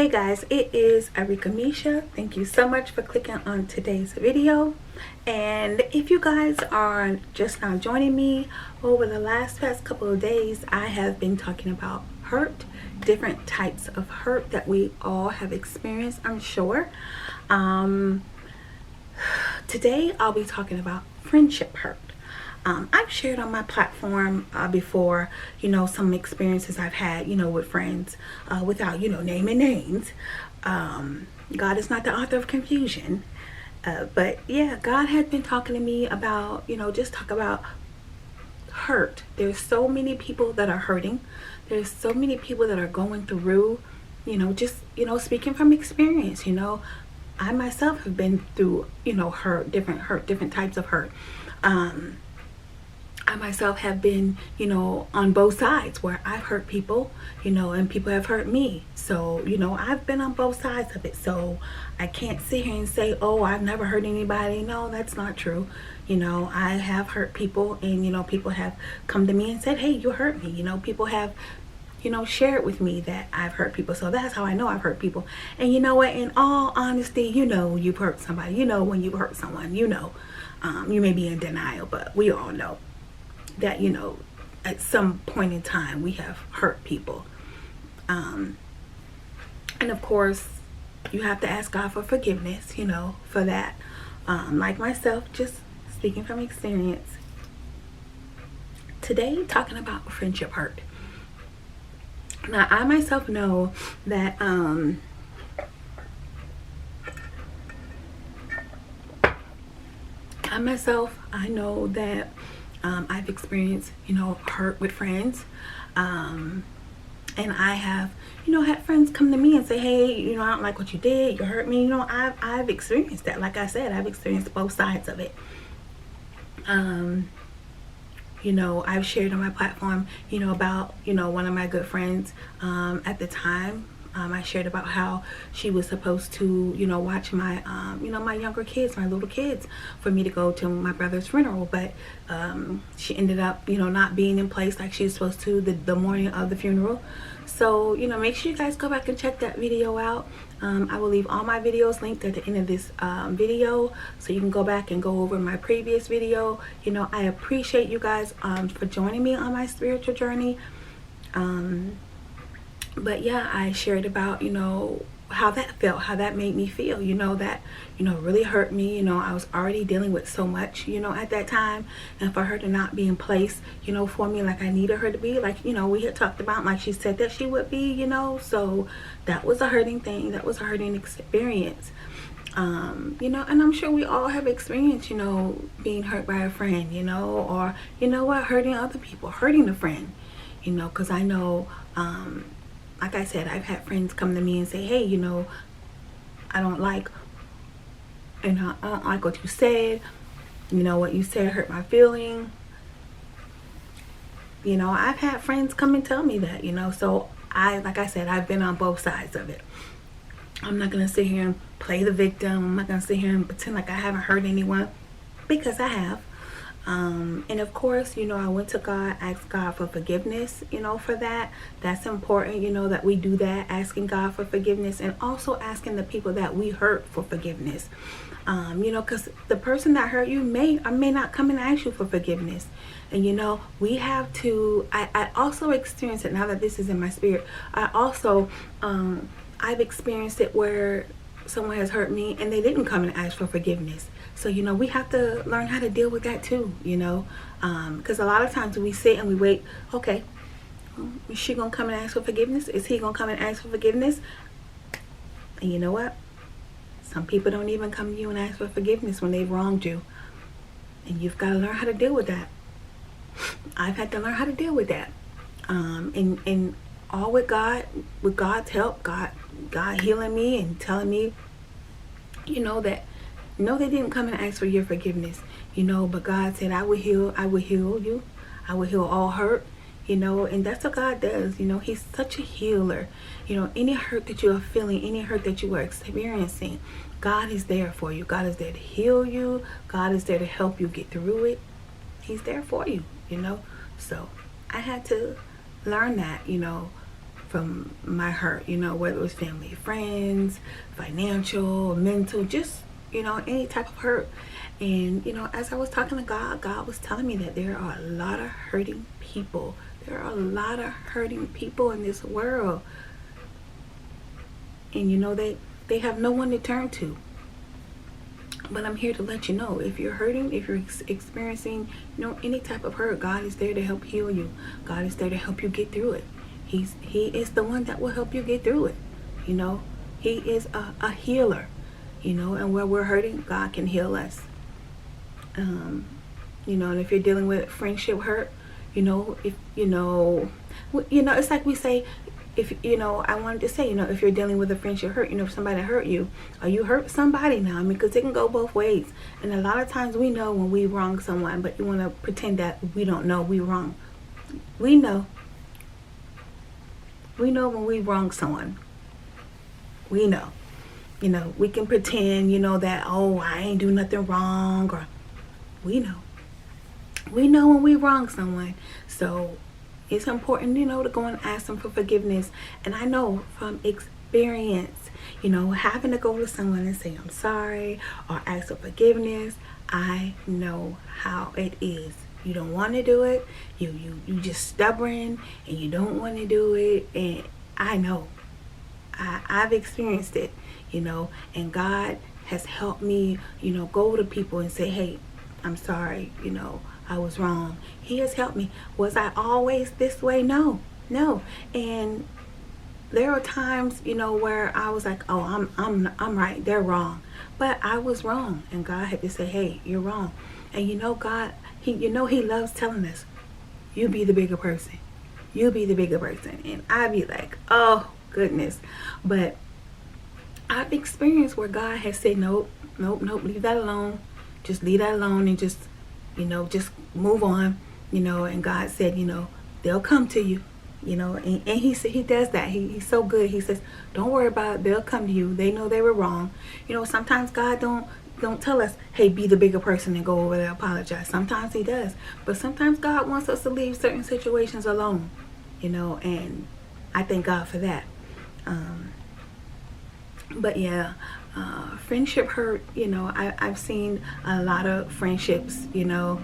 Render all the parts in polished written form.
Hey guys, it is Arika Misha. Thank you so much for clicking on today's video. And if you guys are just now joining me, over the past couple of days, I have been talking about hurt, different types of hurt that we all have experienced, I'm sure. Today I'll be talking about friendship hurt. I've shared on my platform before, some experiences I've had, with friends, without, naming names. God is not the author of confusion. But yeah, God had been talking to me about, just talk about hurt. There's so many people that are hurting. There's so many people that are going through, speaking from experience, I myself have been through, hurt, different types of hurt. I myself have been, on both sides where I've hurt people, and people have hurt me. So, I've been on both sides of it. So I can't sit here and say, oh, I've never hurt anybody. No, that's not true. I have hurt people, and, people have come to me and said, hey, you hurt me. People have, shared with me that I've hurt people. So that's how I know I've hurt people. And you know what? In all honesty, you've hurt somebody. When you've hurt someone, you may be in denial, but we all know that at some point in time we have hurt people, and of course you have to ask God for forgiveness for that. Like myself, just speaking from experience, today talking about friendship hurt. Now I myself know that I know that I've experienced, hurt with friends. And I have, had friends come to me and say, hey, I don't like what you did. You hurt me. I've experienced that. Like I said, I've experienced both sides of it. I've shared on my platform, about, one of my good friends at the time. I shared about how she was supposed to, watch my, my younger kids, my little kids, for me to go to my brother's funeral. But she ended up, not being in place like she was supposed to the morning of the funeral. So, make sure you guys go back and check that video out. I will leave all my videos linked at the end of this video, so you can go back and go over my previous video. I appreciate you guys for joining me on my spiritual journey. But yeah, I shared about, how that felt, how that made me feel, that, really hurt me. I was already dealing with so much, at that time. And for her to not be in place, for me like I needed her to be, like, we had talked about, like she said that she would be, so that was a hurting thing. That was a hurting experience. And I'm sure we all have experienced, being hurt by a friend, or, hurting other people, hurting a friend, because I know, like I said, I've had friends come to me and say, hey, I don't like what you said. What you said hurt my feeling. I've had friends come and tell me that, so like I said, I've been on both sides of it. I'm not going to sit here and play the victim. I'm not going to sit here and pretend like I haven't hurt anyone, because I have. And of course, I went to God, asked God for forgiveness, for that. That's important, that we do that, asking God for forgiveness, and also asking the people that we hurt for forgiveness. Because the person that hurt you may or may not come and ask you for forgiveness. And, we have to, I also experienced it now that this is in my spirit. I also, I've experienced it where someone has hurt me and they didn't come and ask for forgiveness. So, we have to learn how to deal with that too, because a lot of times we sit and we wait, okay, is she going to come and ask for forgiveness? Is he going to come and ask for forgiveness? And you know what? Some people don't even come to you and ask for forgiveness when they've wronged you. And you've got to learn how to deal with that. I've had to learn how to deal with that. And all with God's help, God healing me and telling me, that no, they didn't come and ask for your forgiveness, but God said, I will heal you. I will heal all hurt, and that's what God does. He's such a healer. Any hurt that you are feeling, any hurt that you are experiencing, God is there for you. God is there to heal you. God is there to help you get through it. He's there for you, So I had to learn that, from my hurt, you know, whether it was family, friends, financial, mental, just, you know, any type of hurt. And, you know, as I was talking to God, God was telling me that there are a lot of hurting people. There are a lot of hurting people in this world. And, you know, they have no one to turn to. But I'm here to let you know, if you're hurting, if you're experiencing, you know, any type of hurt, God is there to help heal you. God is there to help you get through it. He is the one that will help you get through it. You know, He is a healer. You know, and where we're hurting, God can heal us. You know, and if you're dealing with friendship hurt, you know, if it's like we say, if, you know, I wanted to say, you know, if you're dealing with a friendship hurt, you know, if somebody hurt you, or you hurt somebody now, I mean, because it can go both ways. And a lot of times we know when we wrong someone, but you want to pretend that we don't know we wrong. We know. We know when we wrong someone. We know. You know, we can pretend, you know, that, oh, I ain't do nothing wrong, or we know. We know when we wrong someone. So it's important, you know, to go and ask them for forgiveness. And I know from experience, you know, having to go to someone and say, I'm sorry, or ask for forgiveness, I know how it is. You don't want to do it. You just stubborn, and you don't want to do it. And I know. I've experienced it, you know, and God has helped me, you know, go to people and say, hey, I'm sorry, you know, I was wrong. He has helped me. Was I always this way? No. And there are times, you know, where I was like, oh, I'm right, they're wrong. But I was wrong, and God had to say, hey, you're wrong. And you know, God, He loves telling us, you be the bigger person. You be the bigger person. And I be like, oh, goodness. But I've experienced where God has said, nope, leave that alone. Just leave that alone, and just, you know, just move on, you know. And God said, you know, they'll come to you, you know, and He said, He does that. He's so good. He says, don't worry about it. They'll come to you. They know they were wrong. You know, sometimes God don't tell us, hey, be the bigger person and go over there and apologize. Sometimes He does. But sometimes God wants us to leave certain situations alone, you know, and I thank God for that. But yeah, friendship hurt, you know, I've seen a lot of friendships, you know,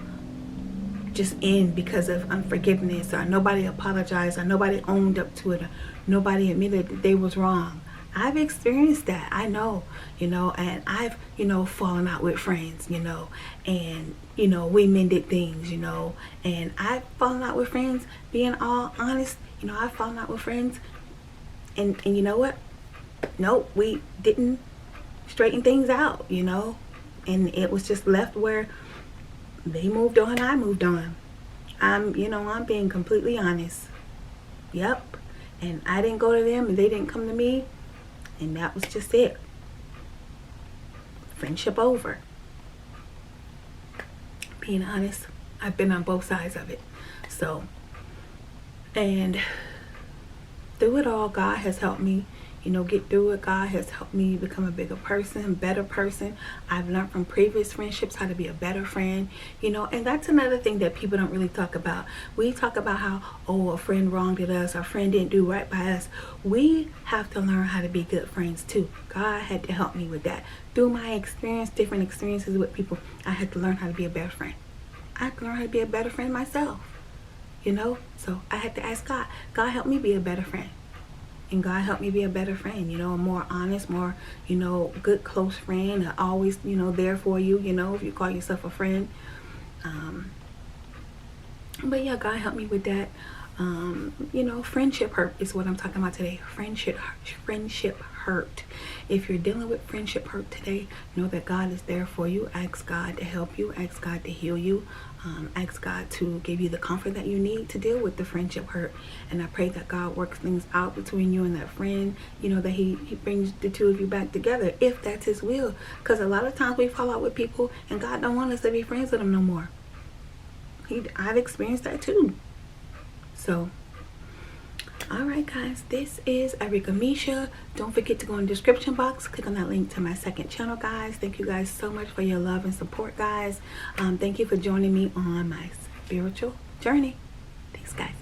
just end because of unforgiveness, or nobody apologized, or nobody owned up to it, or nobody admitted that they was wrong. I've experienced that. I know, you know, and I've, you know, fallen out with friends, you know, and, you know, we mended things, you know, and I've fallen out with friends, being all honest, you know, I've fallen out with friends, and you know what? Nope, we didn't straighten things out, you know, and it was just left where they moved on, I moved on. I'm being completely honest. Yep. And I didn't go to them, and they didn't come to me, and that was just it. Friendship over. Being honest, I've been on both sides of it. So, and through it all, God has helped me, you know, get through it. God has helped me become a bigger person, better person. I've learned from previous friendships how to be a better friend, you know, and that's another thing that people don't really talk about. We talk about how, oh, a friend wronged us, our friend didn't do right by us. We have to learn how to be good friends too. God had to help me with that. Through my experience, different experiences with people, I had to learn how to be a better friend. I had to learn how to be a better friend myself, you know, so I had to ask God, God, help me be a better friend. And God helped me be a better friend, you know, a more honest, more, you know, good, close friend, always, you know, there for you, you know, if you call yourself a friend. But yeah, God helped me with that. You know, friendship hurt is what I'm talking about today. Friendship hurt. If you're dealing with friendship hurt today, know that God is there for you. Ask God to help you. Ask God to heal you. Ask God to give you the comfort that you need to deal with the friendship hurt. And I pray that God works things out between you and that friend, you know, that he brings the two of you back together, if that's His will. Because a lot of times we fall out with people and God don't want us to be friends with them no more. I've experienced that too. So, alright guys, this is Erica Misha. Don't forget to go in the description box, click on that link to my second channel, guys. Thank you guys so much for your love and support, guys. Thank you for joining me on my spiritual journey. Thanks, guys.